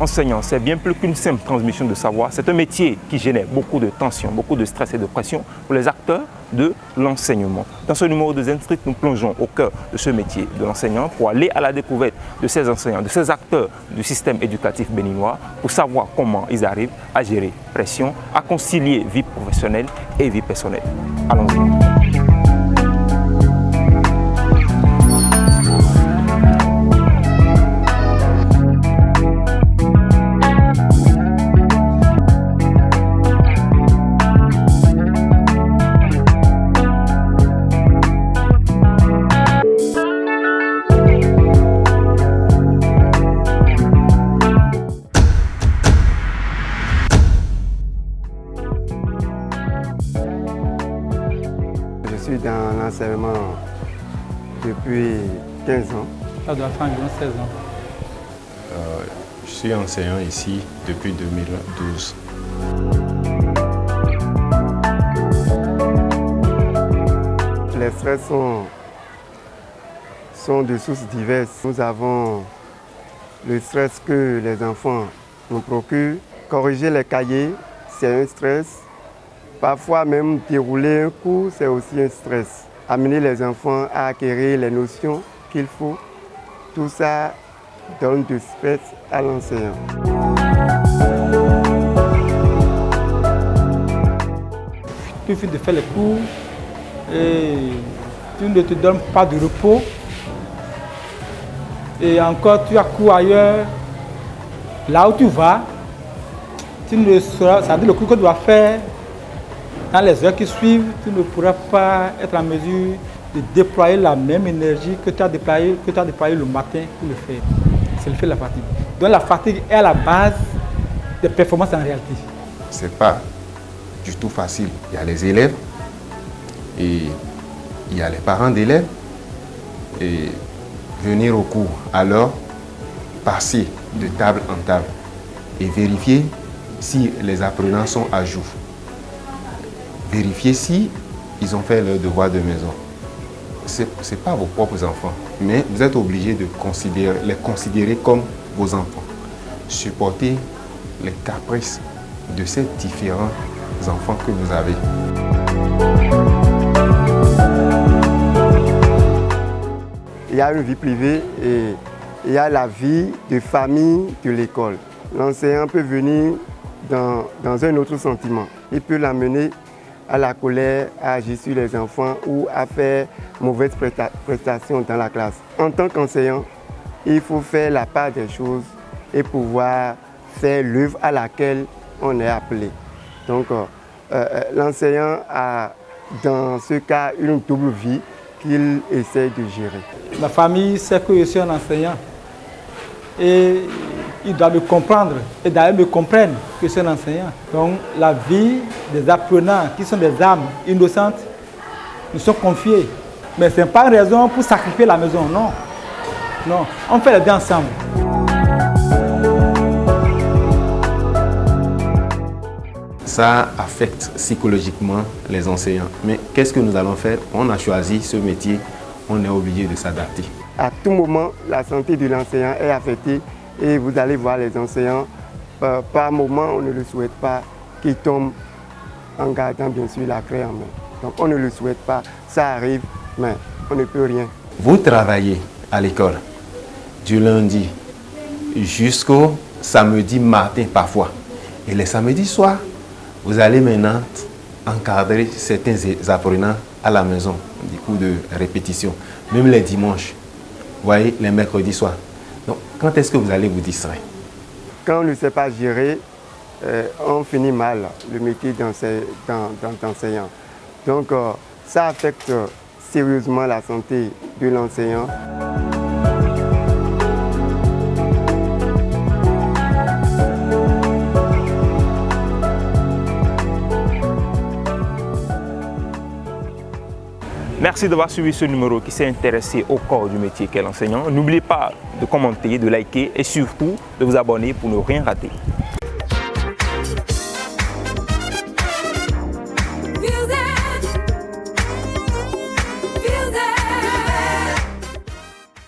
enseignant, c'est bien plus qu'une simple transmission de savoir. C'est un métier qui génère beaucoup de tension, beaucoup de stress et de pression pour les acteurs de l'enseignement. Dans ce numéro de Zen Street, nous plongeons au cœur de ce métier de l'enseignant pour aller à la découverte de ces enseignants, de ces acteurs du système éducatif béninois pour savoir comment ils arrivent à gérer pression, à concilier vie professionnelle et vie personnelle. Allons-y. Je suis dans l'enseignement depuis 15 ans. Ça doit faire environ 16 ans. Je suis enseignant ici depuis 2012. Les stress sont de sources diverses. Nous avons le stress que les enfants nous procurent. Corriger les cahiers, c'est un stress. Parfois même dérouler un cours, c'est aussi un stress. Amener les enfants à acquérir les notions qu'il faut, tout ça donne du stress à l'enseignant. Il suffit de faire les cours et tu ne te donnes pas de repos. Et encore, tu as cours ailleurs. Là où tu vas, tu ne sauras, ça veut dire le cours que tu dois faire. Dans les heures qui suivent, tu ne pourras pas être en mesure de déployer la même énergie que tu as déployé le matin pour le faire. C'est le fait de la fatigue. Donc la fatigue est à la base des performances en réalité. Ce n'est pas du tout facile. Il y a les élèves et il y a les parents d'élèves. Et venir au cours à l'heure, passer de table en table et vérifier si les apprenants sont à jour. Vérifiez si ils ont fait leur devoir de maison. Ce n'est pas vos propres enfants, mais vous êtes obligés de les considérer comme vos enfants. Supportez les caprices de ces différents enfants que vous avez. Il y a une vie privée et il y a la vie de famille de l'école. L'enseignant peut venir dans un autre sentiment. Il peut l'amener à la colère, à agir sur les enfants ou à faire mauvaise prestation dans la classe. En tant qu'enseignant, il faut faire la part des choses et pouvoir faire l'œuvre à laquelle on est appelé. Donc, l'enseignant a dans ce cas une double vie qu'il essaie de gérer. Ma famille sait que je suis un enseignant et ils doivent me comprendre et d'ailleurs me comprennent que je suis un enseignant. Donc la vie des apprenants qui sont des âmes innocentes nous sont confiées. Mais ce n'est pas une raison pour sacrifier la maison, non. Non, on fait les deux ensemble. Ça affecte psychologiquement les enseignants. Mais qu'est-ce que nous allons faire? On a choisi ce métier, on est obligé de s'adapter. À tout moment, la santé de l'enseignant est affectée et vous allez voir les enseignants, par moment, on ne le souhaite pas, qu'ils tombent en gardant bien sûr la craie en main. Donc on ne le souhaite pas, ça arrive, mais on ne peut rien. Vous travaillez à l'école du lundi jusqu'au samedi matin parfois. Et les samedis soirs, vous allez maintenant encadrer certains apprenants à la maison, du coup de répétition, même les dimanches, vous voyez, les mercredis soirs. Donc, quand est-ce que vous allez vous distraire? Quand on ne sait pas gérer, on finit mal le métier d'enseignant. Donc, ça affecte sérieusement la santé de l'enseignant. Merci d'avoir suivi ce numéro qui s'est intéressé au corps du métier qu'est l'enseignant. N'oubliez pas de commenter, de liker et surtout de vous abonner pour ne rien rater.